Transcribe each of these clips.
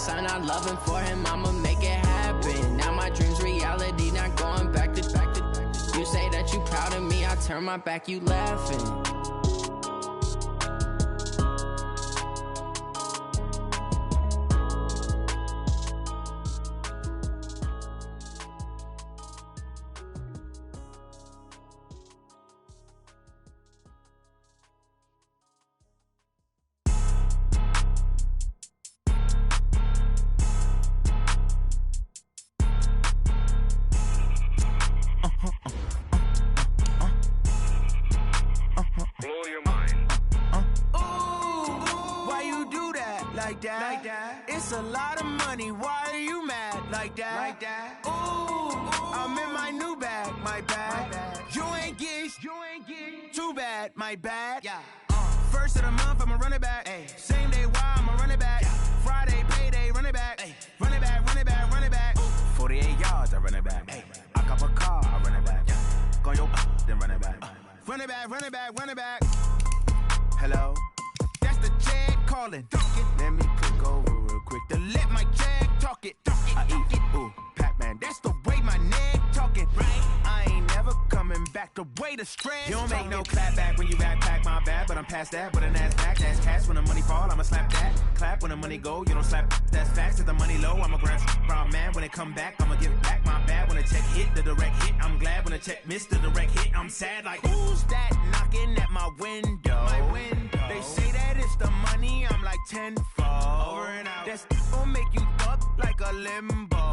son, I'm loving for him, I'ma make it happen. Now my dream's reality, not going back to. You say that you proud of me, I turn my back, you laughing. It's a lot of money, why are you mad like that? Ooh, I'm in my new bag, my bad. You ain't get too bad, my bad. Yeah. First of the month, I'ma run it back. Ay. Same day, why I'ma run it back. Yeah. Friday, payday, run it back. Ay. Run it back, run it back, run it back. 48 yards, I run it back. Ay. I cop a car, I run it back. Yeah. Go your then run it back. Run it back, run it back, run it back. Hello? That's the check calling. Let me click over real quick to let my check talk it. I eat it, ooh, Pac-Man. That's the way my neck talking. Right? I ain't never coming back the way the stress. You don't make no clap back when you backpack, my bad. But I'm past that with an ass back. That's cash when the money fall, I'ma slap that. Clap when the money go, you don't slap. That's facts. If the money low, I'ma grab brown man. When it come back, I'ma give back my bad. When the check hit, the direct hit. I'm glad when the check missed the direct hit. I'm sad like, who's that knocking at my window? My window. They say that it's the money, I'm like tenfold. Over and out. That's gon' make you up like a limbo.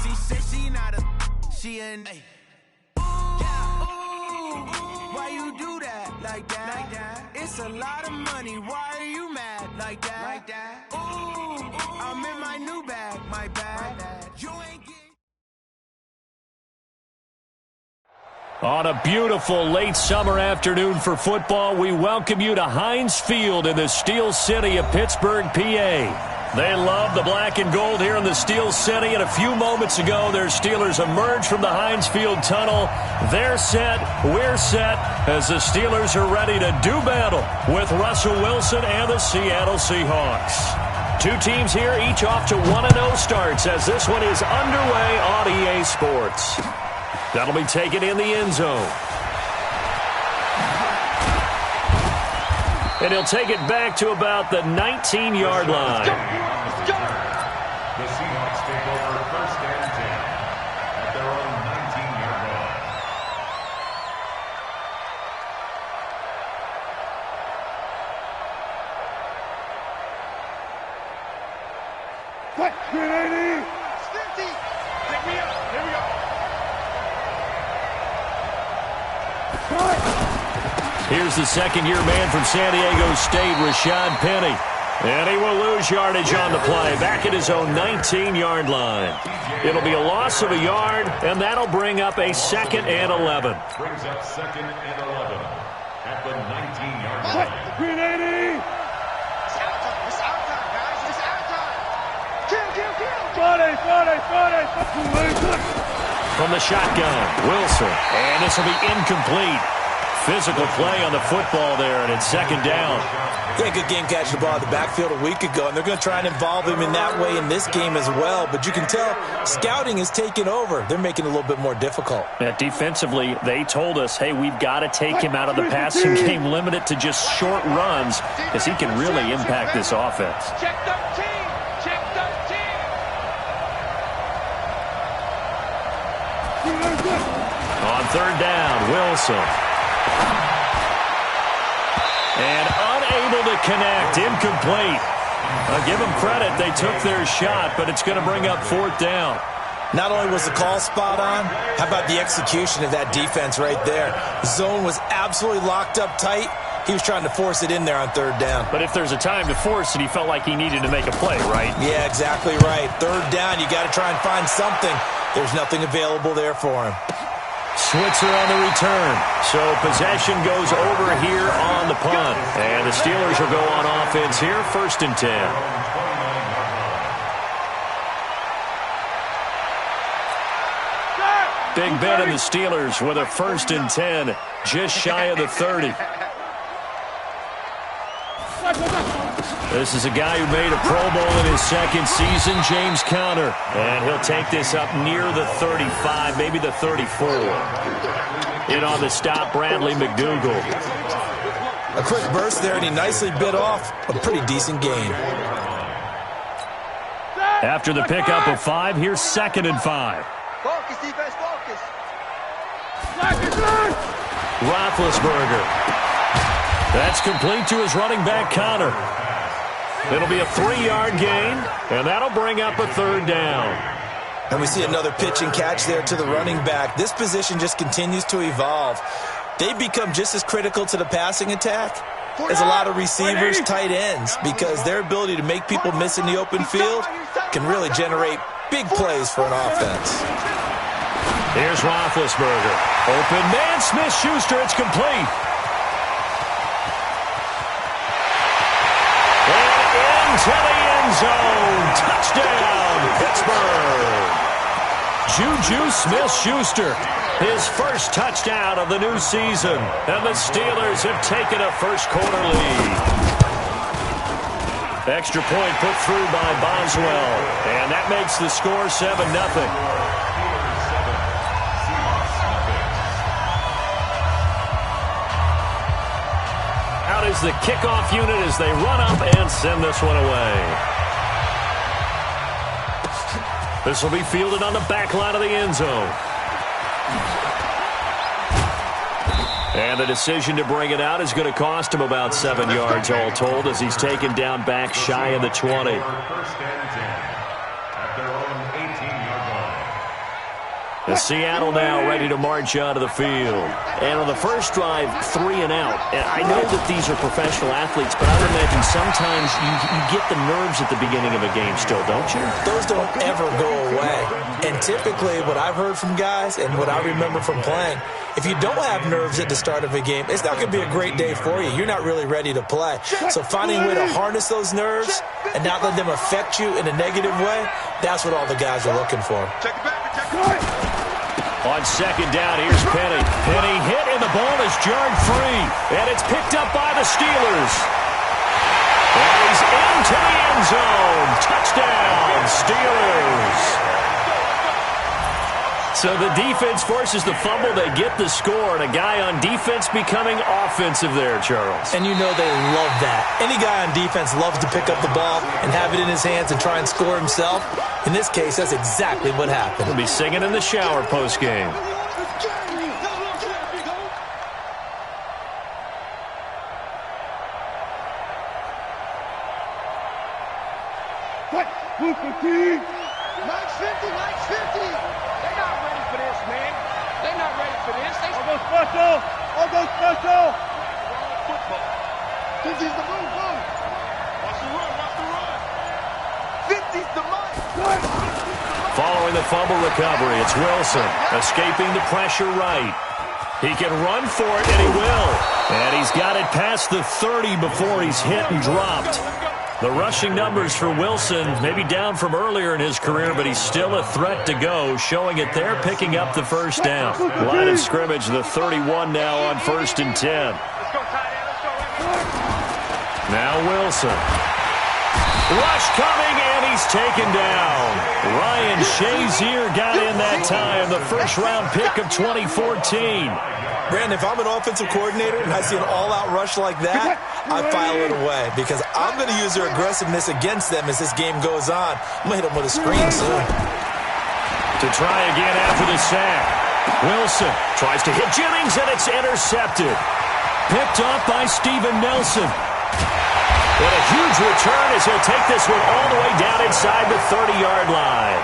She said she not a, she an. Ooh, why you do that like that? It's a lot of money, why are you mad like that? Ooh, I'm in my new bag, my bad. You ain't get. On a beautiful late summer afternoon for football, we welcome you to Heinz Field in the Steel City of Pittsburgh, PA. They love the black and gold here in the Steel City, and a few moments ago, their Steelers emerged from the Heinz Field tunnel. They're set, we're set, as the Steelers are ready to do battle with Russell Wilson and the Seattle Seahawks. Two teams here, each off to 1-0 starts, as this one is underway on EA Sports. That'll be taken in the end zone. And he'll take it back to about the 19-yard line. The Seahawks take over first and 10 at their own 19-yard line. What? 380! 50! Pick me up! Here we go! Here's the second-year man from San Diego State, Rashad Penny. And he will lose yardage on the play, back at his own 19-yard line. It'll be a loss of a yard, and that'll bring up a 2nd and 11. Brings up 2nd and 11 at the 19-yard line. 380! It's out time, guys. It's out time. Kill. 40! From the shotgun, Wilson. And this will be incomplete. Physical play on the football there, and it's 2nd down. Yeah, good game catching the ball at the backfield a week ago, and they're going to try and involve him in that way in this game as well. But you can tell scouting is taking over. They're making it a little bit more difficult. Defensively, they told us, hey, we've got to take him out of the passing game, limit it to just short runs, as he can really impact this offense. Check 13! Check 13! On 3rd down, Wilson. And unable to connect, incomplete. I'll give them credit, they took their shot, but it's going to bring up 4th down. Not only was the call spot on, how about the execution of that defense right there? The zone was absolutely locked up tight. He was trying to force it in there on 3rd down. But if there's a time to force it, he felt like he needed to make a play, right? Yeah, exactly right. 3rd down, you got to try and find something. There's nothing available there for him. Switzer on the return. So possession goes over here on the punt. And the Steelers will go on offense here, 1st and 10. Big Ben and the Steelers with a 1st and 10, just shy of the 30. This is a guy who made a Pro Bowl in his second season, James Conner. And he'll take this up near the 35, maybe the 34. In on the stop, Bradley McDougal. A quick burst there, and he nicely bit off a pretty decent gain. After the pickup of 5, here's 2nd and 5. Focus, defense, focus. Roethlisberger. That's complete to his running back, Conner. It'll be a 3-yard gain, and that'll bring up a 3rd down. And we see another pitch and catch there to the running back. This position just continues to evolve. They become just as critical to the passing attack as a lot of receivers, tight ends, because their ability to make people miss in the open field can really generate big plays for an offense. Here's Roethlisberger. Open man, Smith-Schuster, it's complete. To the end zone. Touchdown, Pittsburgh. Juju Smith-Schuster, his first touchdown of the new season. And the Steelers have taken a first-quarter lead. Extra point put through by Boswell. And that makes the score 7-0. Is the kickoff unit as they run up and send this one away. This will be fielded on the back line of the end zone. And the decision to bring it out is going to cost him about 7 yards all told as he's taken down back shy of the 20. The Seattle now ready to march out of the field. And on the first drive, 3 and out. And I know that these are professional athletes, but I would imagine sometimes you get the nerves at the beginning of a game still, don't you? Those don't ever go away. And typically what I've heard from guys and what I remember from playing, if you don't have nerves at the start of a game, it's not going to be a great day for you. You're not really ready to play. So finding a way to harness those nerves and not let them affect you in a negative way, that's what all the guys are looking for. On 2nd down, here's Penny. Penny hit, and the ball is jarred free. And it's picked up by the Steelers. And he's into the end zone. Touchdown, Steelers. So the defense forces the fumble. They get the score, and a guy on defense becoming offensive there, Charles. And you know they love that. Any guy on defense loves to pick up the ball and have it in his hands and try and score himself. In this case, that's exactly what happened. He'll be singing in the shower post-game. What? Move the team. Max 50, Max 50. They're not ready for this, man. They're not ready for this. I'll go special. I'll go special. Football. 50's the move, move. Watch the run, watch the run. 50's the mark. Following the fumble recovery, it's Wilson escaping the pressure right. He can run for it, and he will. And he's got it past the 30 before he's hit and dropped. The rushing numbers for Wilson maybe down from earlier in his career, but he's still a threat to go, showing it there, picking up the first down. Line of scrimmage, the 31 now on 1st and 10. Now Wilson. Rush coming, and he's taken down. Ryan Shazier got in that time, the first-round pick of 2014. Brandon, if I'm an offensive coordinator and I see an all-out rush like that, I file it away because I'm going to use their aggressiveness against them as this game goes on. I'm going to hit them with a screen soon. To try again after the sack. Wilson tries to hit Jennings, and it's intercepted. Picked off by Steven Nelson. And a huge return as he'll take this one all the way down inside the 30-yard line.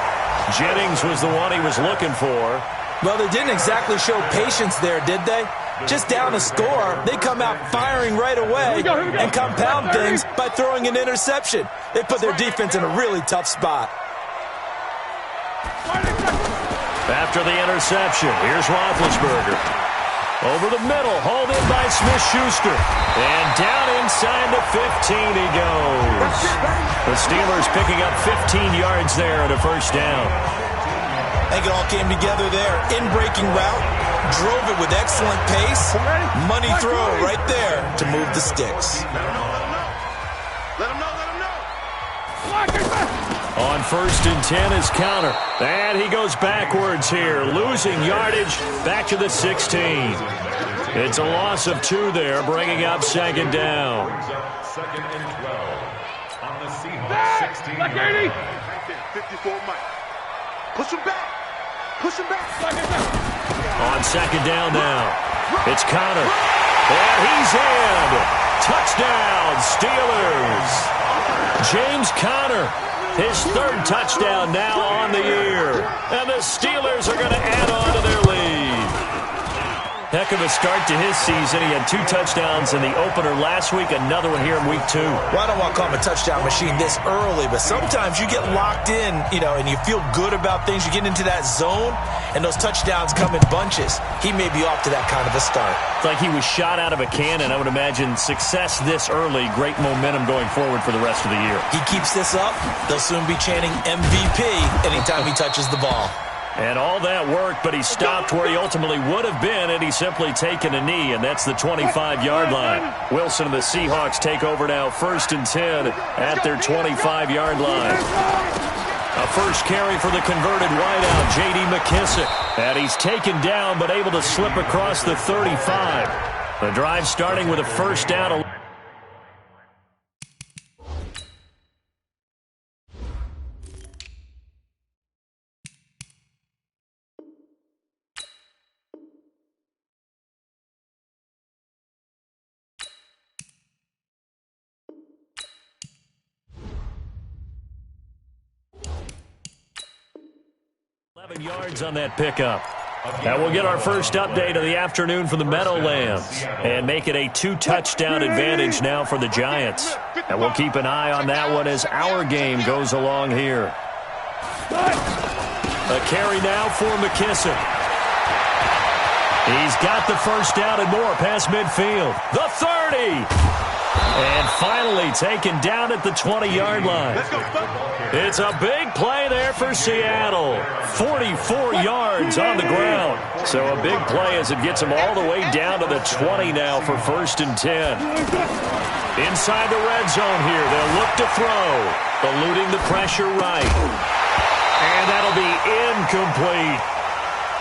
Jennings was the one he was looking for. Well, they didn't exactly show patience there, did they? Just down a score, they come out firing right away and compound things by throwing an interception. They put their defense in a really tough spot. After the interception, here's Roethlisberger. Over the middle, hauled in by Smith-Schuster. And down inside the 15 he goes. The Steelers picking up 15 yards there at a first down. I think it all came together there. In-breaking route, drove it with excellent pace. Money throw right there to move the sticks. On 1st and 10 is counter. And he goes backwards here, losing yardage back to the 16. It's a loss of 2 there, bringing up 2nd down. 2nd and 12 on the Seahawks 16. Like 80. 54 Mike. Push him back. Push him back. On 2nd down now. It's Connor. And he's in. Touchdown, Steelers. James Conner, his 3rd touchdown now on the year. And the Steelers are going to add on to their lead. Heck of a start to his season. He had 2 touchdowns in the opener last week, another one here in week 2. Well, I don't want to call him a touchdown machine this early, but sometimes you get locked in, and you feel good about things. You get into that zone, and those touchdowns come in bunches. He may be off to that kind of a start. It's like he was shot out of a cannon. I would imagine success this early, great momentum going forward for the rest of the year. He keeps this up, they'll soon be chanting MVP anytime he touches the ball. And all that worked, but he stopped where he ultimately would have been had he simply taken a knee, and that's the 25-yard line. Wilson and the Seahawks take over now, 1st and 10 at their 25-yard line. A first carry for the converted wideout, J.D. McKissick. And he's taken down but able to slip across the 35. The drive starting with a 1st down. Yards on that pickup. And we'll get our first update of the afternoon from the Meadowlands and make it a 2-touchdown advantage now for the Giants. And we'll keep an eye on that one as our game goes along here. A carry now for McKissick. He's got the 1st down and more past midfield. The 30. And finally taken down at the 20-yard line. It's a big play there for Seattle. 44 yards on the ground. So a big play as it gets him all the way down to the 20 now for 1st and 10. Inside the red zone here. They'll look to throw. Eluding the pressure right. And that'll be incomplete.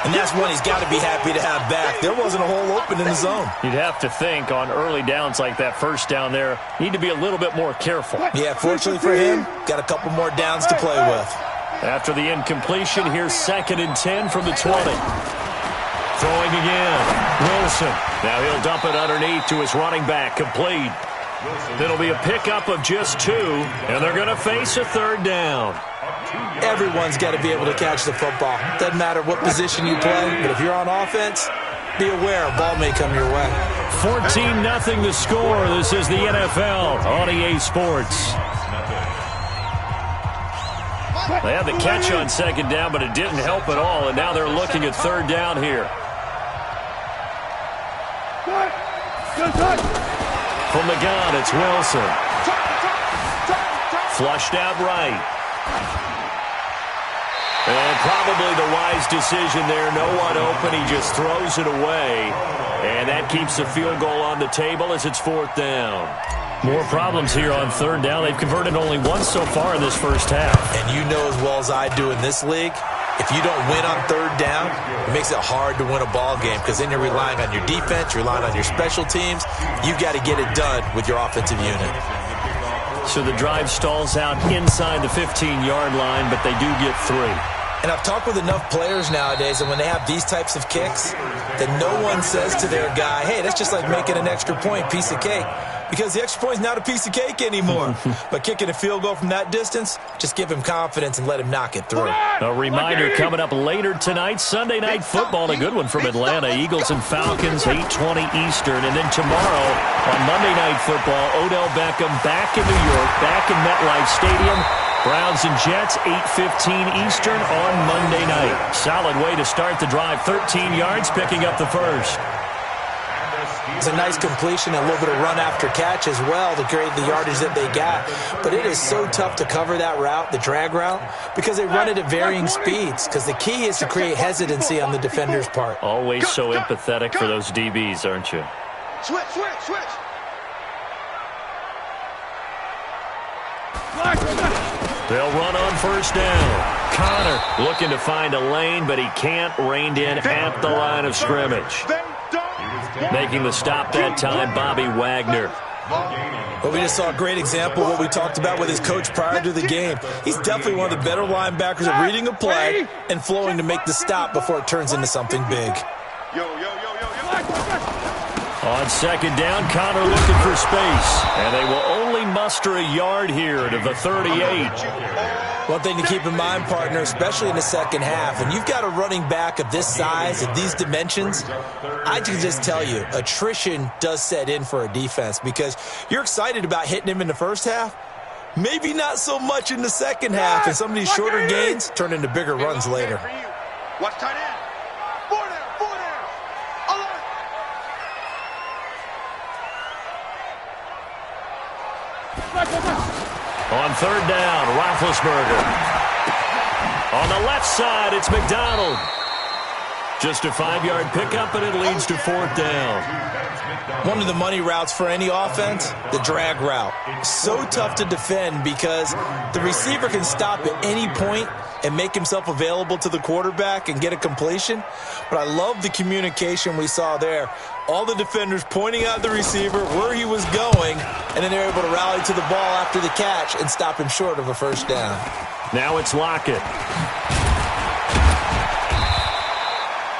And that's one he's got to be happy to have back. There wasn't a hole open in the zone. You'd have to think on early downs like that 1st down there, need to be a little bit more careful. Yeah, fortunately for him, got a couple more downs to play with. After the incompletion, here's 2nd and 10 from the 20. Throwing again. Wilson. Now he'll dump it underneath to his running back. Complete. It'll be a pickup of just 2, and they're going to face a 3rd down. Everyone's got to be able to catch the football. Doesn't matter what position you play, but if you're on offense, be aware a ball may come your way. 14-0 the score. This is the NFL on EA Sports. They had the catch on 2nd down, but it didn't help at all, and now they're looking at 3rd down here. From the gun, it's Wilson. Flushed out right. And probably the wise decision there. No one open. He just throws it away. And that keeps the field goal on the table as it's 4th down. More problems here on 3rd down. They've converted only once so far in this 1st half. And you know as well as I do in this league, if you don't win on 3rd down, it makes it hard to win a ball game because then you're relying on your defense, you're relying on your special teams. You've got to get it done with your offensive unit. So the drive stalls out inside the 15-yard line, but they do get 3. And I've talked with enough players nowadays, and when they have these types of kicks, that no one says to their guy, hey, that's just like making an extra point, piece of cake. Because the extra point is not a piece of cake anymore. But kicking a field goal from that distance, just give him confidence and let him knock it through. A reminder coming up later tonight, Sunday Night Football, a good one from Atlanta. Eagles and Falcons, 8:20 Eastern. And then tomorrow on Monday Night Football, Odell Beckham back in New York, back in MetLife Stadium. Browns and Jets, 8:15 Eastern on Monday night. Solid way to start the drive. 13 yards, picking up the 1st. It's a nice completion, a little bit of run after catch as well to create the yardage that they got. But it is so tough to cover that route, the drag route, because they run it at varying speeds. Because the key is to create hesitancy on the defender's part. Always so empathetic for those DBs, aren't you? Switch. They'll run on first down. Connor looking to find a lane, but he can't. Reined in at the line of scrimmage. Making the stop that time, Bobby Wagner. Well, we just saw a great example of what we talked about with his coach prior to the game. He's definitely one of the better linebackers at reading a play and flowing to make the stop before it turns into something big. On second down, Connor looking for space. And they will only muster a yard here to the 38. One thing to keep in mind, partner, especially in the second half, and you've got a running back of this size, of these dimensions, I can just tell you, attrition does set in for a defense because you're excited about hitting him in the first half. Maybe not so much in the second half, and some of these shorter gains turn into bigger runs later. Watch tight end. Four down. On third down, Roethlisberger. On the left side, it's McDonald. Just a 5-yard pickup, and it leads to fourth down. One of the money routes for any offense, the drag route. So tough to defend because the receiver can stop at any point and make himself available to the quarterback and get a completion. But I love the communication we saw there. All the defenders pointing out the receiver, where he was going, and then they're able to rally to the ball after the catch and stop him short of a first down. Now it's Lockett.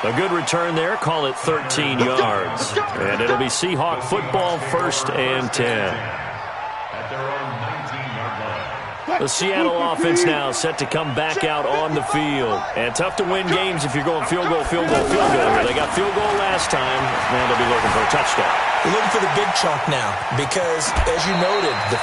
A good return there. Call it 13 yards. And it'll be Seahawk football, 1st and 10. The Seattle offense now set to come back out on the field. And tough to win games if you're going field goal. They got field goal last time. Now they'll be looking for a touchdown. They're looking for the big chunk now because, as you noted, the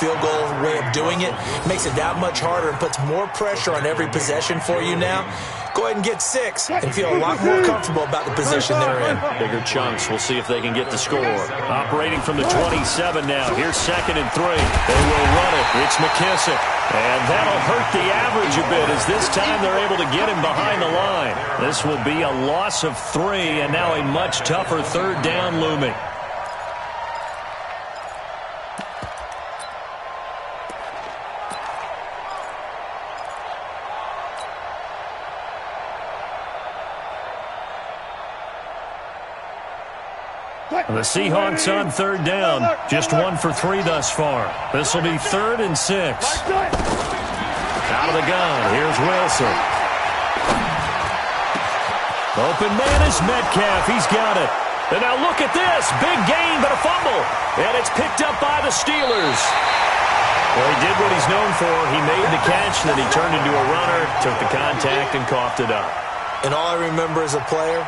field goal way of doing it makes it that much harder and puts more pressure on every possession for you now. Go ahead and get 6 and feel a lot more comfortable about the position they're in. Bigger chunks. We'll see if they can get the score. Operating from the 27 now. Here's 2nd and 3. They will run it. It's McKissick. And that'll hurt the average a bit as this time they're able to get him behind the line. This will be a loss of 3 and now a much tougher third down looming. The Seahawks on third down. Just 1 for 3 thus far. This will be 3rd and 6. Out of the gun. Here's Wilson. Open man is Metcalf. He's got it. And now look at this. Big gain, but a fumble. And it's picked up by the Steelers. Well, he did what he's known for. He made the catch, then he turned into a runner, took the contact, and coughed it up. And all I remember as a player,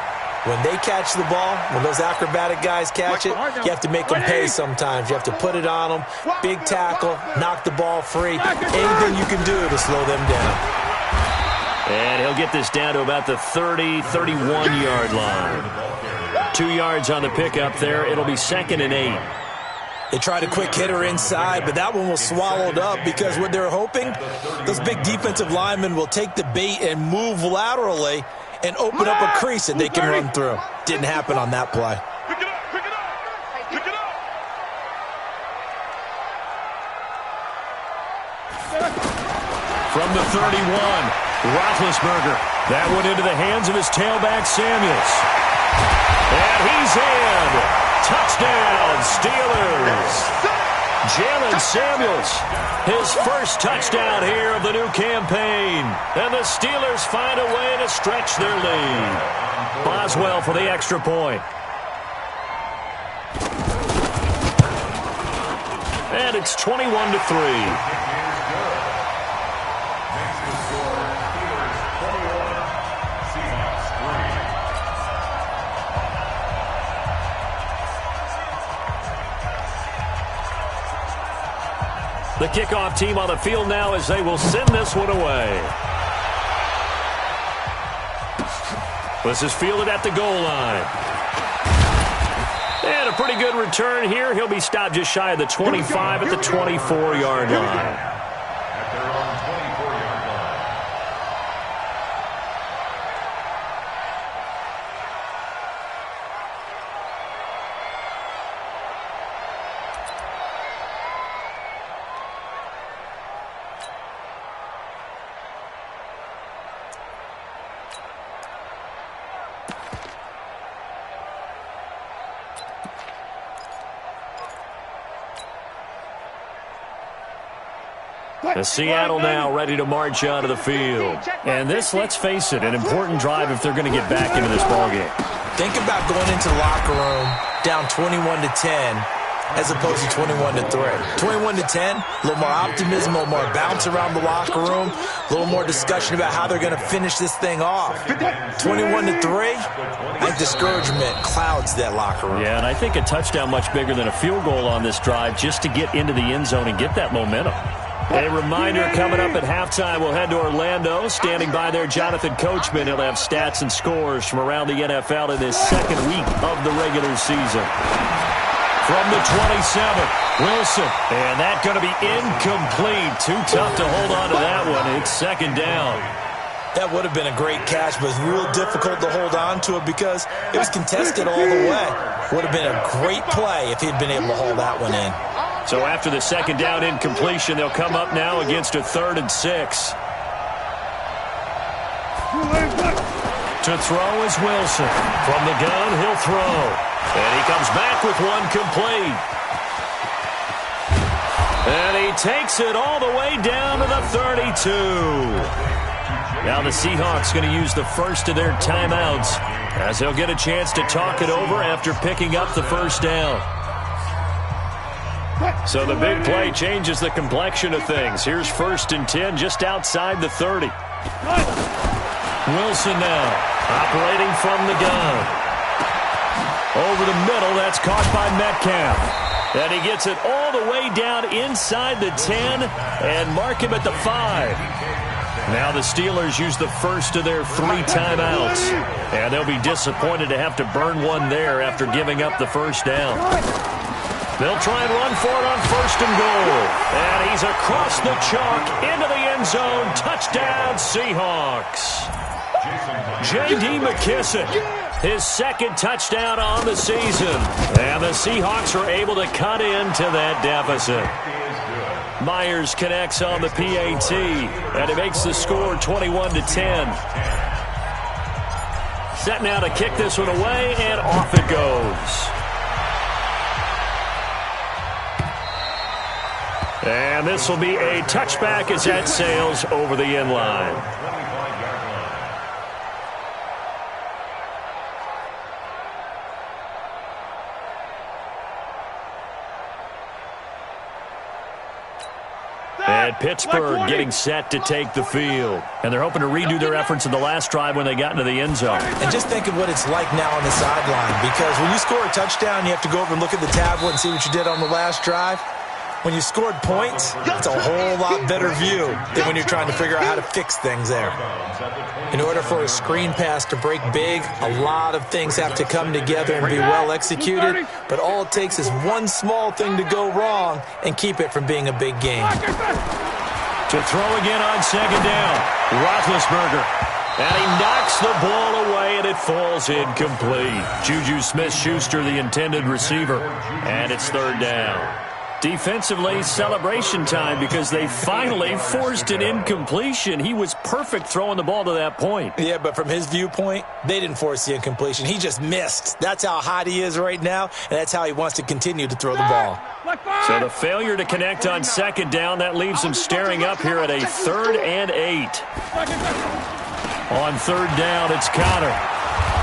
when they catch the ball, when those acrobatic guys catch it, you have to make them pay sometimes. You have to put it on them, big tackle, knock the ball free, anything you can do to slow them down. And he'll get this down to about the 30, 31-yard line. 2 yards on the pickup there. It'll be 2nd and 8. They tried a quick hitter inside, but that one was swallowed up because what they're hoping, those big defensive linemen will take the bait and move laterally and open up a crease that they can run through. Didn't happen on that play. Pick it up. From the 31, Roethlisberger. That went into the hands of his tailback, Samuels. And he's in. Touchdown, Steelers. Jalen Samuels, his first touchdown here of the new campaign. And the Steelers find a way to stretch their lead. Boswell for the extra point. And it's 21-3. The kickoff team on the field now as they will send this one away. This is fielded at the goal line. And a pretty good return here. He'll be stopped just shy of the 25 at the 24-yard line. At their own 24-yard line. The Seattle now ready to march out of the field. And this, let's face it, an important drive if they're going to get back into this ballgame. Think about going into the locker room down 21-10 as opposed to 21-3. 21-10, a little more optimism, a little more bounce around the locker room, a little more discussion about how they're going to finish this thing off. 21-3, I think discouragement clouds that locker room. Yeah, and I think a touchdown much bigger than a field goal on this drive just to get into the end zone and get that momentum. A reminder coming up at halftime, we'll head to Orlando. Standing by there, Jonathan Coachman. He'll have stats and scores from around the NFL in this second week of the regular season. From the 27, Wilson. And that's going to be incomplete. Too tough to hold on to that one. It's second down. That would have been a great catch, but it's real difficult to hold on to it because it was contested all the way. Would have been a great play if he'd been able to hold that one in. So after the second down incompletion, they'll come up now against a 3rd and 6. To throw is Wilson. From the gun, he'll throw. And he comes back with one complete. And he takes it all the way down to the 32. Now the Seahawks going to use the first of their timeouts as they'll get a chance to talk it over after picking up the first down. So the big play changes the complexion of things. Here's 1st and 10 just outside the 30. Wilson now operating from the gun. Over the middle, that's caught by Metcalf. And he gets it all the way down inside the 10 and mark him at the 5. Now the Steelers use the first of their 3 timeouts. And they'll be disappointed to have to burn one there after giving up the first down. They'll try and run for it on 1st and goal. And he's across the chalk into the end zone. Touchdown, Seahawks. J.D. McKissick, his 2nd touchdown on the season. And the Seahawks are able to cut into that deficit. Myers connects on the PAT, and it makes the score 21-10. Set now to kick this one away, and off it goes. And this will be a touchback as that sails over the end line. And Pittsburgh getting set to take the field. And they're hoping to redo their efforts in the last drive when they got into the end zone. And just think of what it's like now on the sideline, because when you score a touchdown, you have to go over and look at the tablet and see what you did on the last drive. When you scored points, it's a whole lot better view than when you're trying to figure out how to fix things there. In order for a screen pass to break big, a lot of things have to come together and be well executed, but all it takes is one small thing to go wrong and keep it from being a big game. To throw again on 2nd down, Roethlisberger. And he knocks the ball away, and it falls incomplete. Juju Smith-Schuster, the intended receiver, and it's 3rd down. Defensively, celebration time because they finally forced an incompletion. He was perfect throwing the ball to that point. Yeah, but from his viewpoint, they didn't force the incompletion. He just missed. That's how hot he is right now, and that's how he wants to continue to throw the ball. So the failure to connect on 2nd down, that leaves him staring up here at a 3rd and 8. On 3rd down, it's Connor.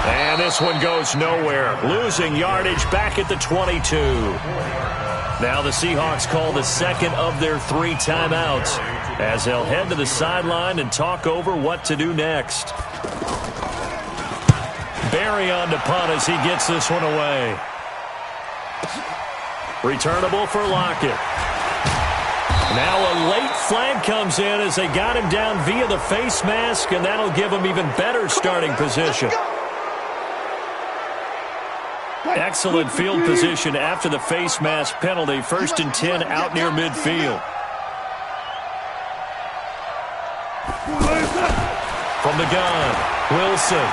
And this one goes nowhere. Losing yardage back at the 22. Now the Seahawks call the 2nd of their 3 timeouts as they'll head to the sideline and talk over what to do next. Barry on to punt as he gets this one away. Returnable for Lockett. Now a late flag comes in as they got him down via the face mask, and that'll give him even better starting position. Excellent field position after the face mask penalty. 1st and 10 out near midfield. From the gun, Wilson.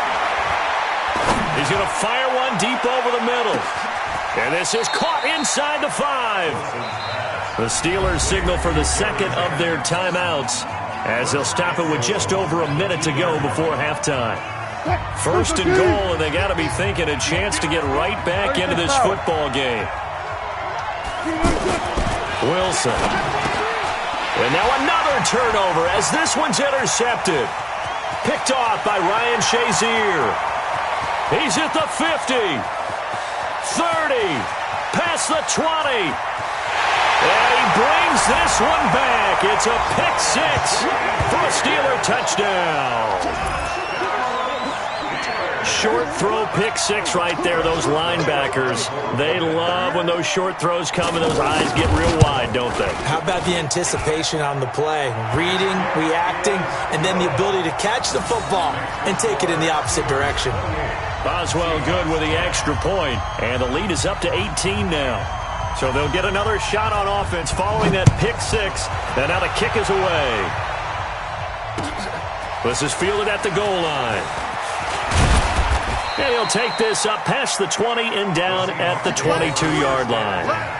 He's going to fire one deep over the middle. And this is caught inside the 5. The Steelers signal for the 2nd of their timeouts as they'll stop it with just over a minute to go before halftime. 1st and goal, and they got to be thinking a chance to get right back into this football game. Wilson. And now another turnover as this one's intercepted. Picked off by Ryan Shazier. He's at the 50, 30, past the 20. And he brings this one back. It's a pick six for a Steeler touchdown. Short throw pick six right there. Those linebackers, they love when those short throws come and those eyes get real wide, don't they? How about the anticipation on the play? Reading, reacting, and then the ability to catch the football and take it in the opposite direction. Boswell good with the extra point, and the lead is up to 18 now. So they'll get another shot on offense following that pick six, and now the kick is away. This is fielded at the goal line. And he'll take this up past the 20 and down at the 22-yard line.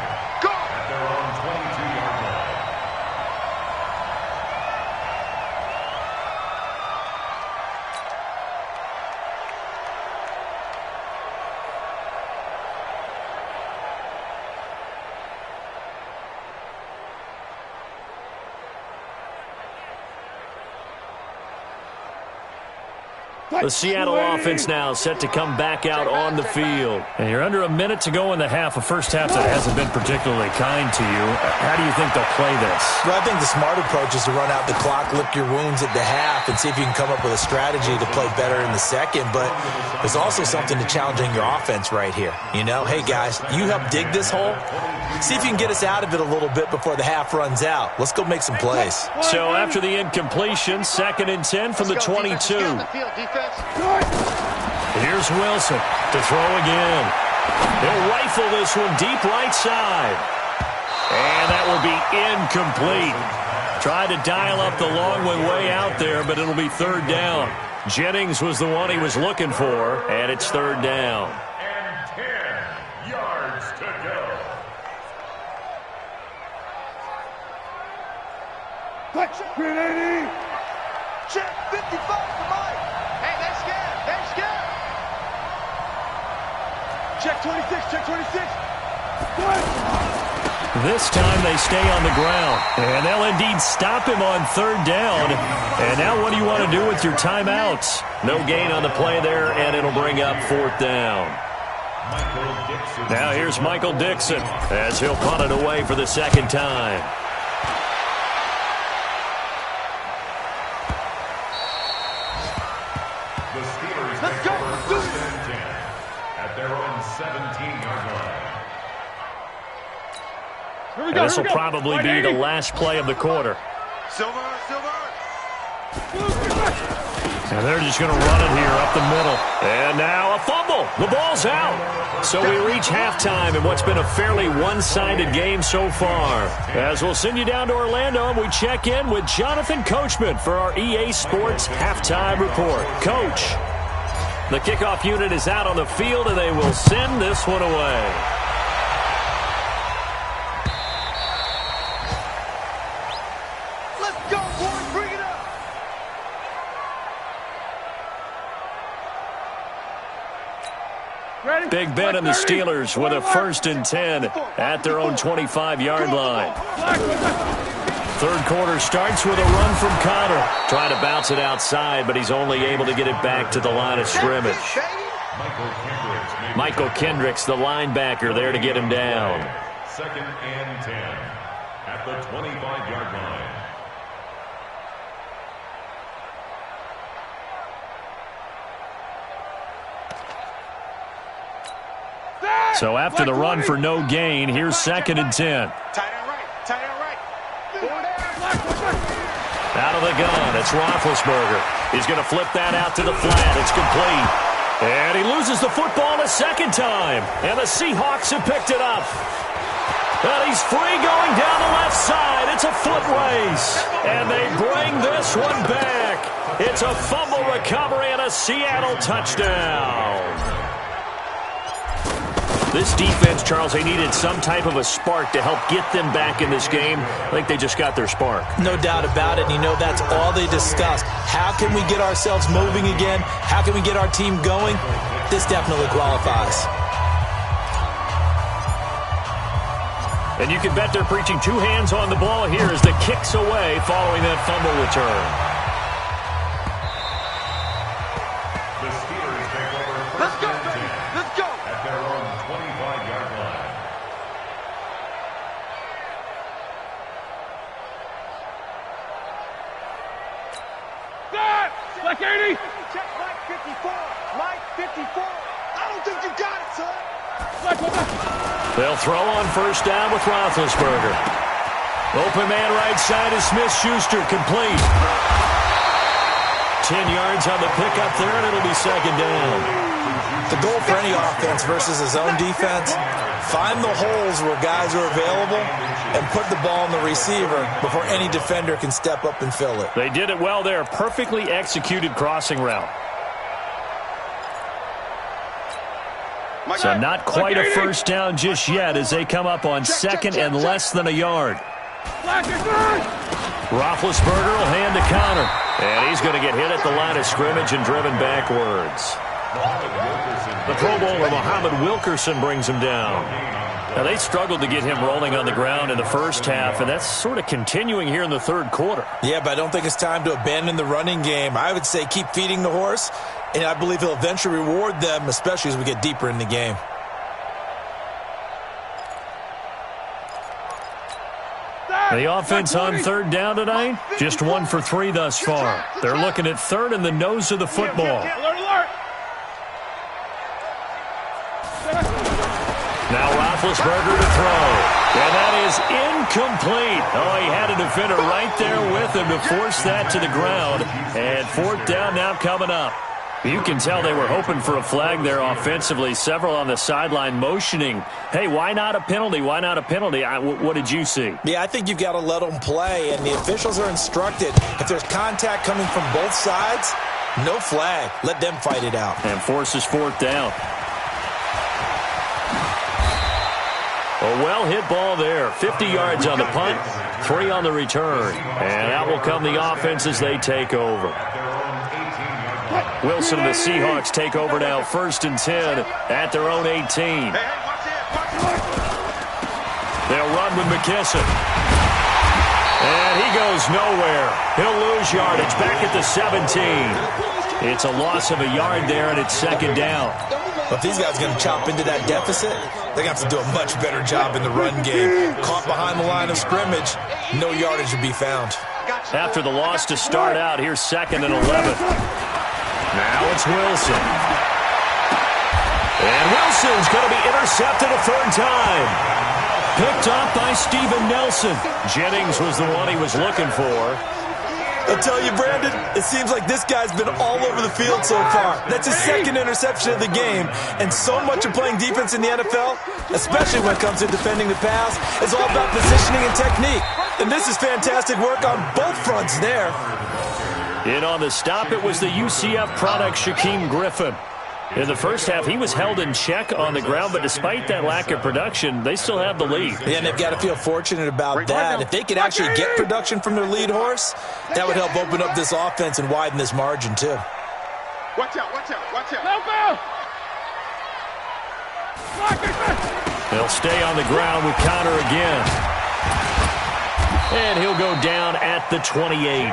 The Seattle offense now set to come back out on the field. And you're under a minute to go in the half, a first half that hasn't been particularly kind to you. How do you think they'll play this? Well, I think the smart approach is to run out the clock, lick your wounds at the half, and see if you can come up with a strategy to play better in the second. But there's also something to challenging your offense right here. You know, hey, guys, you help dig this hole. See if you can get us out of it a little bit before the half runs out. Let's go make some plays. So after the incompletion, 2nd and 10 from the 22. Here's Wilson to throw again. He'll rifle this one deep right side. And that will be incomplete. Tried to dial up the long one way out there, but it'll be 3rd down. Jennings was the one he was looking for, and it's 3rd down. And 10 yards to go. Grenade! Check 55 to Mike. Hey, they're scared. They're scared. Check 26, check 26. This time they stay on the ground, and they'll indeed stop him on 3rd down. And now what do you want to do with your timeouts? No gain on the play there, and it'll bring up 4th down. Now here's Michael Dixon as he'll punt it away for the 2nd time. The Steelers take over 1st and 10 at their own 17-yard line. This will probably be the last play of the quarter. Silver. And they're just going to run it here up the middle. And now a fumble. The ball's out. So we reach halftime in what's been a fairly one-sided game so far. As we'll send you down to Orlando, and we check in with Jonathan Coachman for our EA Sports Halftime Report. Coach, the kickoff unit is out on the field, and they will send this one away. Let's go, boys. Bring it up. Big Ben and the Steelers with a 1st and 10 at their own 25-yard line. 3rd quarter starts with a run from Connor. Trying to bounce it outside, but he's only able to get it back to the line of scrimmage. Michael Kendricks, the linebacker, there to get him down. 2nd and 10 at the 25-yard line. So after the run for no gain, here's 2nd and 10. Tight end right. Out of the gun, it's Roethlisberger. He's going to flip that out to the flat. It's complete. And he loses the football a 2nd time. And the Seahawks have picked it up. And he's free going down the left side. It's a foot race. And they bring this one back. It's a fumble recovery and a Seattle touchdown. This defense, Charles, they needed some type of a spark to help get them back in this game. I think they just got their spark. No doubt about it. You know, that's all they discussed. How can we get ourselves moving again? How can we get our team going? This definitely qualifies. And you can bet they're preaching two hands on the ball here as the kick's away following that fumble return. The Steelers take over first and 10. Let's go. At their own 25-yard line. Like 80. Check Mike 54. Mike 54. I don't think you got it, son. They'll throw on first down with Roethlisberger. Open man right side is Smith-Schuster, complete. 10 yards on the pickup there, and it'll be second down. The goal for any offense versus his own defense, find the holes where guys are available and put the ball in the receiver before any defender can step up and fill it. They did it well there. Perfectly executed crossing route. So not quite a first down just yet as they come up on second and less than a yard. Roethlisberger will hand the counter. And he's going to get hit at the line of scrimmage and driven backwards. The Pro Bowler Muhammad Wilkerson brings him down. Now, they struggled to get him rolling on the ground in the first half, and that's sort of continuing here in the third quarter. Yeah, but I don't think it's time to abandon the running game. I would say keep feeding the horse, and I believe he'll eventually reward them, especially as we get deeper in the game. The offense on third down tonight, just 1 for 3 thus far. They're looking at third and the nose of the football. Now Roethlisberger to throw. And that is incomplete. Oh, he had a defender right there with him to force that to the ground. And fourth down now coming up. You can tell they were hoping for a flag there offensively. Several on the sideline motioning, hey, why not a penalty? Why not a penalty? What did you see? Yeah, I think you've got to let them play, and the officials are instructed. If there's contact coming from both sides, no flag. Let them fight it out. And forces fourth down. A well-hit ball there. 50 yards on the punt, 3 on the return. And out will come the offense as they take over. Wilson and the Seahawks take over now, 1st and 10 at their own 18. They'll run with McKesson. And he goes nowhere. He'll lose yardage back at the 17. It's a loss of a yard there, and it's second down. Well, if these guys are going to chop into that deficit, they're going to have to do a much better job in the run game. Caught behind the line of scrimmage, no yardage to be found. After the loss to start out, here's 2nd and 11. Now it's Wilson. And Wilson's going to be intercepted a third time. Picked up by Steven Nelson. Jennings was the one he was looking for. I'll tell you, Brandon, it seems like this guy's been all over the field so far. That's his 2nd interception of the game. And so much of playing defense in the NFL, especially when it comes to defending the pass, is all about positioning and technique. And this is fantastic work on both fronts there. In on the stop, it was the UCF product, Shaquem Griffin. In the first half, he was held in check on the ground, but despite that lack of production, they still have the lead. Yeah, and they've got to feel fortunate about that. If they could actually get production from their lead horse, that would help open up this offense and widen this margin, too. Watch out, watch out, watch out. They'll stay on the ground with Connor again. And he'll go down at the 28.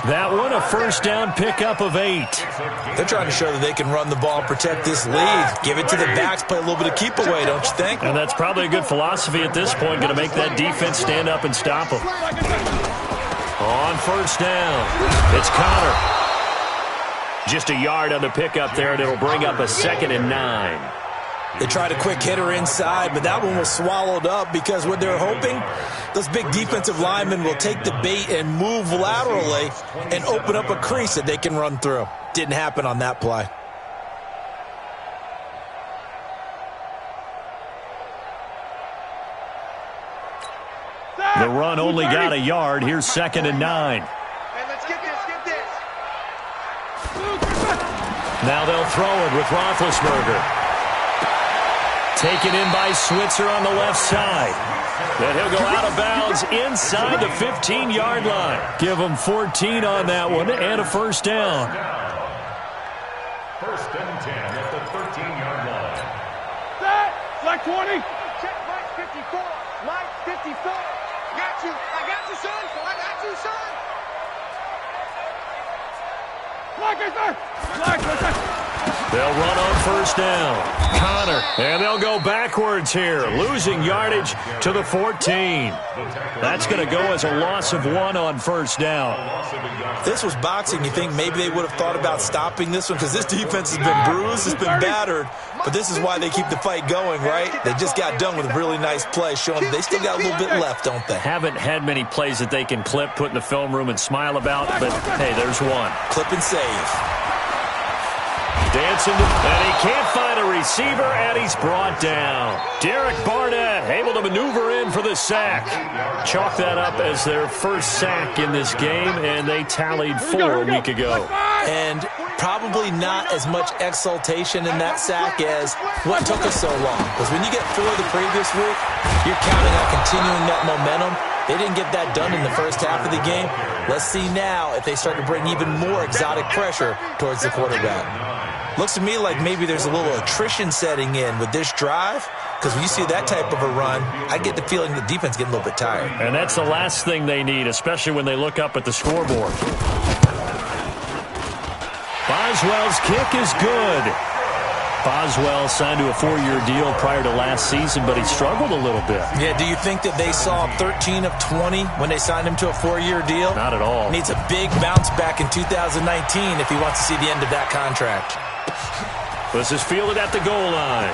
That one, a first down pickup of 8. They're trying to show that they can run the ball and protect this lead. Give it to the backs, play a little bit of keep away, don't you think? And that's probably a good philosophy at this point, going to make that defense stand up and stop them. On first down, it's Connor. Just a yard on the pickup there, and it'll bring up a 2nd and 9. They tried a quick hitter inside, but that one was swallowed up because what they're hoping, those big defensive linemen will take the bait and move laterally and open up a crease that they can run through. Didn't happen on that play. The run only got a yard. Here's 2nd and 9. Hey, let's get this, get this. Now they'll throw it with Roethlisberger. Taken in by Switzer on the left side. Then he'll go out of bounds inside the 15-yard line. Give him 14 on that one and a first down. 1st and 10 at the 13-yard line. Set. Like 20. Check Mike 54. Mike 54. They'll run on first down. Connor, and they'll go backwards here, losing yardage to the 14. That's going to go as a loss of 1 on first down. This was boxing. You think maybe they would have thought about stopping this one because this defense has been bruised, it's been battered, but this is why they keep the fight going, right? They just got done with a really nice play, showing they still got a little bit left, don't they? Haven't had many plays that they can clip, put in the film room, and smile about, but hey, there's one. Clip and save. Dancing, and he can't find a receiver, and he's brought down. Derek Barnett able to maneuver in for the sack. Chalk that up as their first sack in this game, and they tallied 4 a week ago. And probably not as much exultation in that sack as what took us so long. Because when you get 4 the previous week, you're counting on continuing that momentum. They didn't get that done in the first half of the game. Let's see now if they start to bring even more exotic pressure towards the quarterback. Looks to me like maybe there's a little attrition setting in with this drive, because when you see that type of a run, I get the feeling the defense getting a little bit tired. And that's the last thing they need, especially when they look up at the scoreboard. Boswell's kick is good. Boswell signed to a 4-year deal prior to last season, but he struggled a little bit. Yeah, do you think that they saw 13 of 20 when they signed him to a 4-year deal? Not at all. Needs a big bounce back in 2019 if he wants to see the end of that contract. This is fielded at the goal line.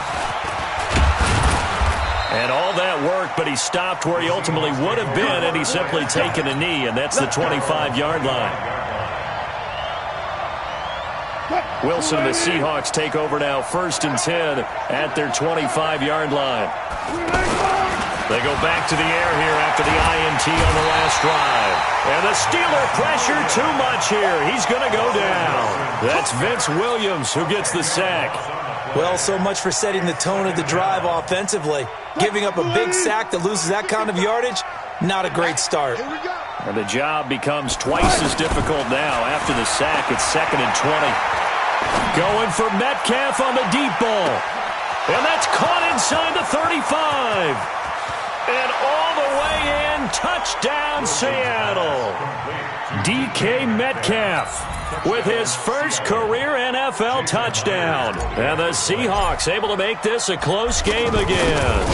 And all that work, but he stopped where he ultimately would have been, and he's simply taken a knee, and that's the 25-yard line. Wilson and the Seahawks take over now, 1st and 10 at their 25-yard line. They go back to the air here after the INT on the last drive. And the Steeler pressure too much here. He's going to go down. That's Vince Williams who gets the sack. Well, so much for setting the tone of the drive offensively. Giving up a big sack that loses that kind of yardage, not a great start. And the job becomes twice as difficult now. After the sack, it's 2nd and 20. Going for Metcalf on the deep ball. And that's caught inside the 35. And all the way in, touchdown Seattle. DK Metcalf with his first career NFL touchdown. And the Seahawks able to make this a close game again.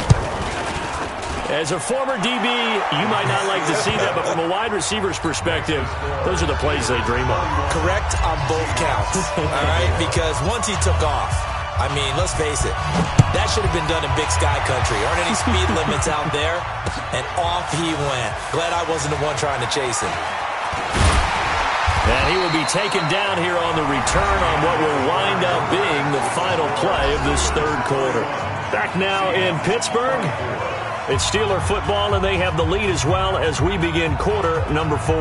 As a former DB, you might not like to see that, but from a wide receiver's perspective, those are the plays they dream of. Correct on both counts, all right? Because once he took off, I mean, let's face it, that should have been done in Big Sky Country. Aren't any speed limits out there? And off he went. Glad I wasn't the one trying to chase him. And he will be taken down here on the return on what will wind up being the final play of this 3rd quarter. Back now in Pittsburgh. It's Steeler football, and they have the lead as well as we begin quarter number 4.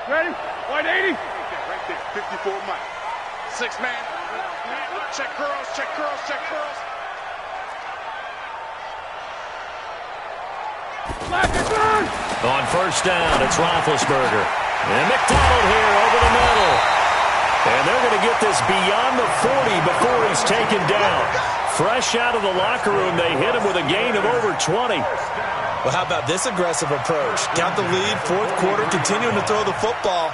Ready? Wide 80. Right there. 54 Mike. 6-man. Check curls, check curls, check curls. On first down, it's Roethlisberger. And McDonald here over the middle. And they're going to get this beyond the 40 before he's taken down. Fresh out of the locker room, they hit him with a gain of over 20. Well, how about this aggressive approach? Got the lead, 4th quarter, continuing to throw the football.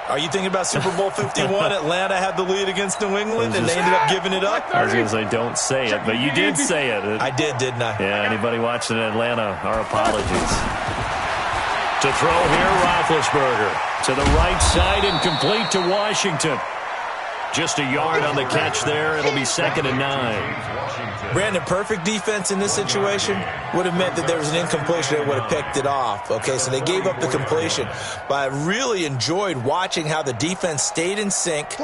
Are you thinking about Super Bowl 51? Atlanta had the lead against New England, and they ended up giving it up? I was going to say, don't say it, but you did say it. I did, didn't I? Yeah, anybody watching in Atlanta, our apologies. To throw here, Roethlisberger. To the right side and complete to Washington. Just a yard on the catch there. It'll be 2nd and 9. Brandon, perfect defense in this situation would have meant that there was an incompletion that would have picked it off. Okay, so they gave up the completion. But I really enjoyed watching how the defense stayed in sync,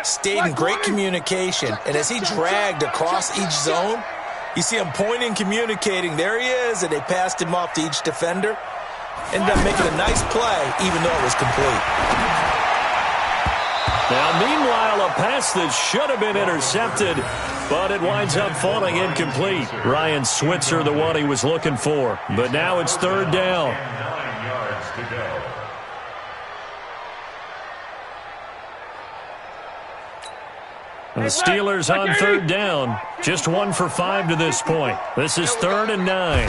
stayed in great communication. And as he dragged across each zone, you see him pointing, communicating. There he is, and they passed him off to each defender. Ended up making a nice play, even though it was complete. Now, meanwhile, a pass that should have been intercepted, but it winds up falling incomplete. Ryan Switzer, the one he was looking for. But now it's 3rd down. 9 yards to go. And the Steelers on third down. Just 1 for 5 to this point. This is 3rd and 9.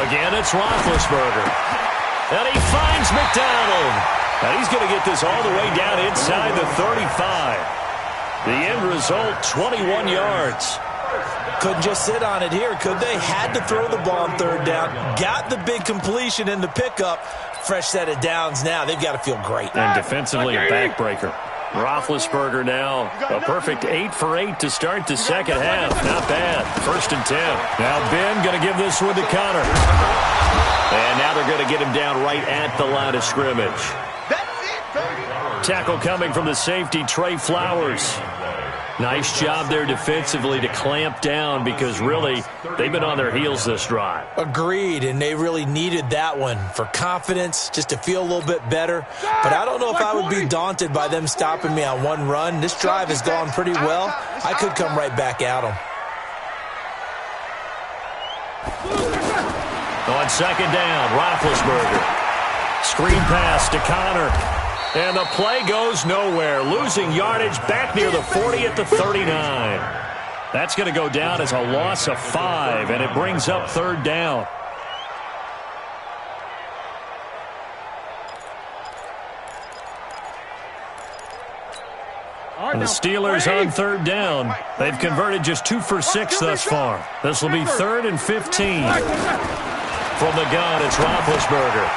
Again, it's Roethlisberger. And he finds McDonald. And he's going to get this all the way down inside the 35. The end result, 21 yards. Couldn't just sit on it here, could they? Had to throw the ball on third down. Got the big completion in the pickup. Fresh set of downs now. They've got to feel great. And defensively, a backbreaker. Roethlisberger now a perfect 8 for 8 to start the second half. Not bad. 1st and 10. Now Ben going to give this one to Connor. And now they're going to get him down right at the line of scrimmage. Tackle coming from the safety, Trey Flowers. Nice job there defensively to clamp down because really they've been on their heels this drive. Agreed, and they really needed that one for confidence, just to feel a little bit better. But I don't know if I would be daunted by them stopping me on one run. This drive has gone pretty well. I could come right back at them. On second down, Roethlisberger. Screen pass to Connor. And the play goes nowhere. Losing yardage back near the 40 at the 39. That's going to go down as a loss of 5, and it brings up 3rd down. And the Steelers on 3rd down. They've converted just 2 for 6 thus far. This will be 3rd and 15. From the gun, it's Roethlisberger.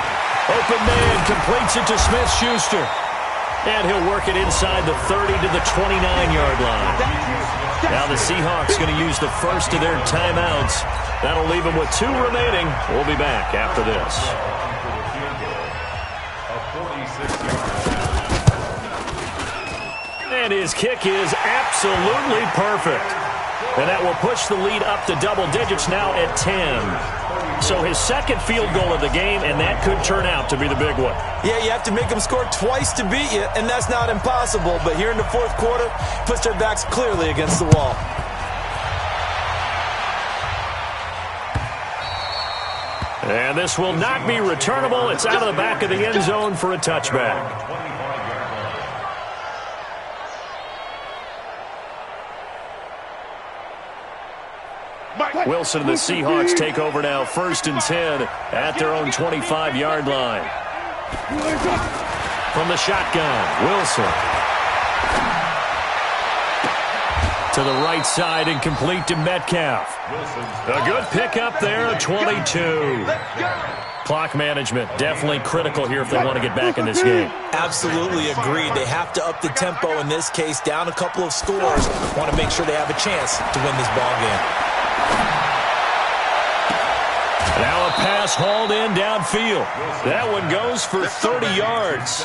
Open man completes it to Smith-Schuster. And he'll work it inside the 30 to the 29-yard line. Now the Seahawks going to use the first of their timeouts. That'll leave them with 2 remaining. We'll be back after this. And his kick is absolutely perfect. And that will push the lead up to double digits now at 10. So his second field goal of the game, and that could turn out to be the big one. Yeah, you have to make them score twice to beat you, and that's not impossible. But here in the 4th quarter, puts their backs clearly against the wall. And this will not be returnable. It's out of the back of the end zone for a touchback. Wilson and the Seahawks take over now, 1st and 10 at their own 25-yard line. From the shotgun, Wilson. To the right side and complete to Metcalf. A good pickup there, 22. Clock management definitely critical here if they want to get back in this game. Absolutely agreed. They have to up the tempo in this case, down a couple of scores. Want to make sure they have a chance to win this ball game. Now a pass hauled in downfield. That one goes for 30 yards.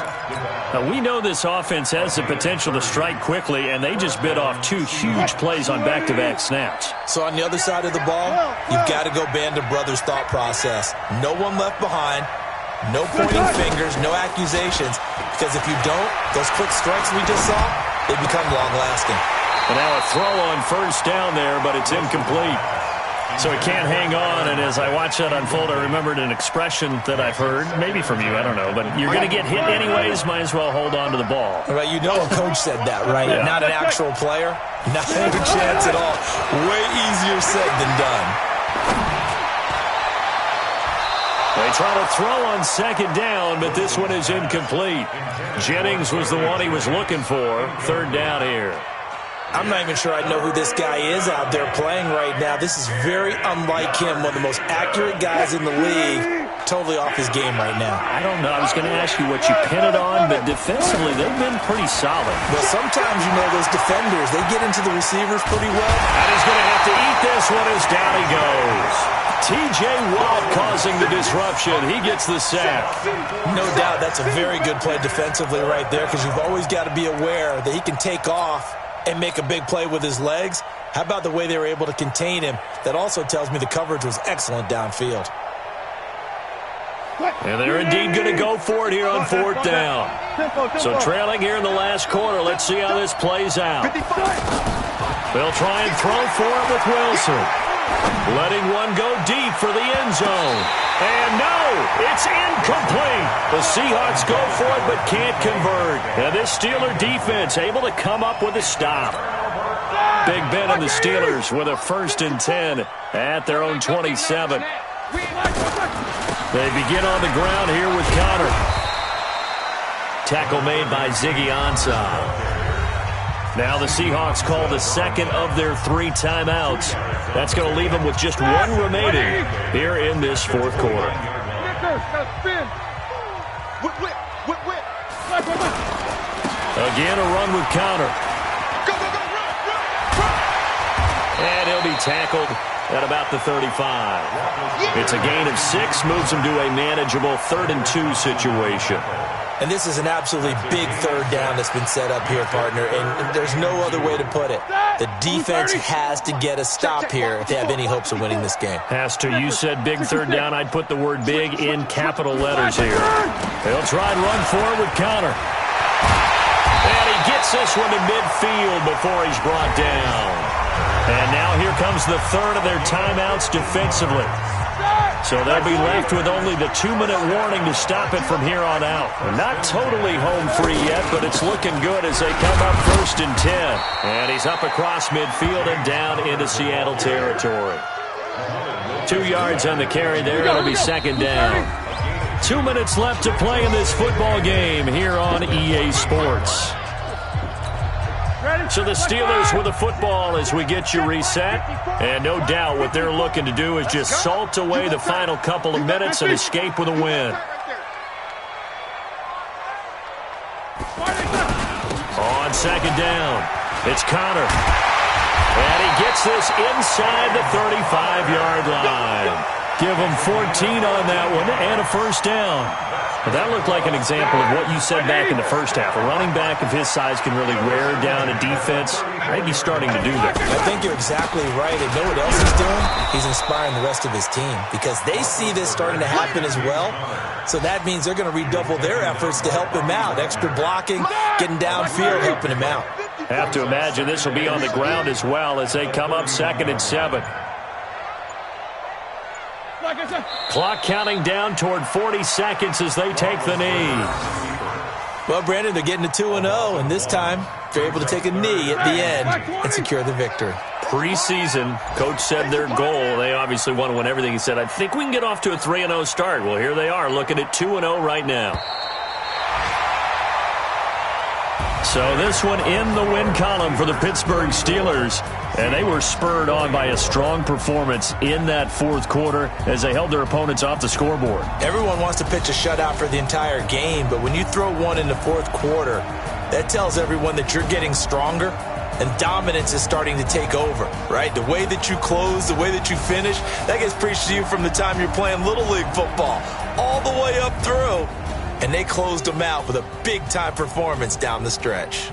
Now we know this offense has the potential to strike quickly, and they just bit off 2 huge plays on back-to-back snaps. So on the other side of the ball, you've got to go band of brothers thought process. No one left behind, no pointing fingers, no accusations, because if you don't, those quick strikes we just saw, they become long-lasting. And now a throw on 1st down there, but it's incomplete. So he can't hang on, and as I watch that unfold, I remembered an expression that I've heard, maybe from you, I don't know, but you're going to get hit anyways, might as well hold on to the ball. Well, you know a coach said that, right? Yeah. Not an actual player? Not a chance at all. Way easier said than done. They try to throw on 2nd down, but this one is incomplete. Jennings was the one he was looking for. 3rd down here. I'm not even sure I know who this guy is out there playing right now. This is very unlike him, one of the most accurate guys in the league. Totally off his game right now. I don't know. I was going to ask you what you pin it on, but defensively, they've been pretty solid. Well, sometimes, you know, those defenders, they get into the receivers pretty well. And he's going to have to eat this one as down he goes. T.J. Watt causing the disruption. He gets the sack. No doubt that's a very good play defensively right there, because you've always got to be aware that he can take off and make a big play with his legs. How about the way they were able to contain him? That also tells me the coverage was excellent downfield. And they're indeed going to go for it here on 4th down. So trailing here in the last quarter. Let's see how this plays out. They'll try and throw for it with Wilson. Letting one go deep for the end zone. And no, it's incomplete. The Seahawks go for it but can't convert. And this Steeler defense able to come up with a stop. Big Ben and the Steelers with a 1st and 10 at their own 27. They begin on the ground here with Connor. Tackle made by Ziggy Ansah. Now the Seahawks call the second of their 3 timeouts. That's going to leave them with just 1 remaining here in this 4th quarter. Again, a run with Connor. And he'll be tackled at about the 35. It's a gain of 6, moves him to a manageable 3rd and 2 situation. And this is an absolutely big 3rd down that's been set up here, partner, and there's no other way to put it. The defense has to get a stop here if they have any hopes of winning this game. Has to. You said big 3rd down. I'd put the word big in capital letters here. They'll try and run forward with Connor. And he gets this one to midfield before he's brought down. And now here comes the 3rd of their timeouts defensively. So they'll be left with only the 2-minute warning to stop it from here on out. Not totally home free yet, but it's looking good as they come up 1st and 10. And he's up across midfield and down into Seattle territory. 2 yards on the carry there. It'll be 2nd down. 2 minutes left to play in this football game here on EA Sports. So the Steelers with the football as we get you reset. And no doubt what they're looking to do is just salt away the final couple of minutes and escape with a win. On 2nd down, it's Connor. And he gets this inside the 35-yard line. Give him 14 on that one and a 1st down. But that looked like an example of what you said back in the 1st half. A running back of his size can really wear down a defense. I think he's starting to do that. I think you're exactly right. And know what else he's doing? He's inspiring the rest of his team because they see this starting to happen as well. So that means they're going to redouble their efforts to help him out. Extra blocking, getting downfield, helping him out. Have to imagine this will be on the ground as well as they come up 2nd and 7. Clock counting down toward 40 seconds as they take the knee. Well, Brandon, they're getting to 2-0, and this time they're able to take a knee at the end and secure the victory. Preseason, coach said their goal, they obviously want to win everything. He said, I think we can get off to a 3-0 start. Well, here they are looking at 2-0 right now. So this one in the win column for the Pittsburgh Steelers. And they were spurred on by a strong performance in that 4th quarter as they held their opponents off the scoreboard. Everyone wants to pitch a shutout for the entire game, but when you throw one in the 4th quarter, that tells everyone that you're getting stronger and dominance is starting to take over, right? The way that you close, the way that you finish, that gets preached to you from the time you're playing Little League football all the way up through. And they closed them out with a big-time performance down the stretch.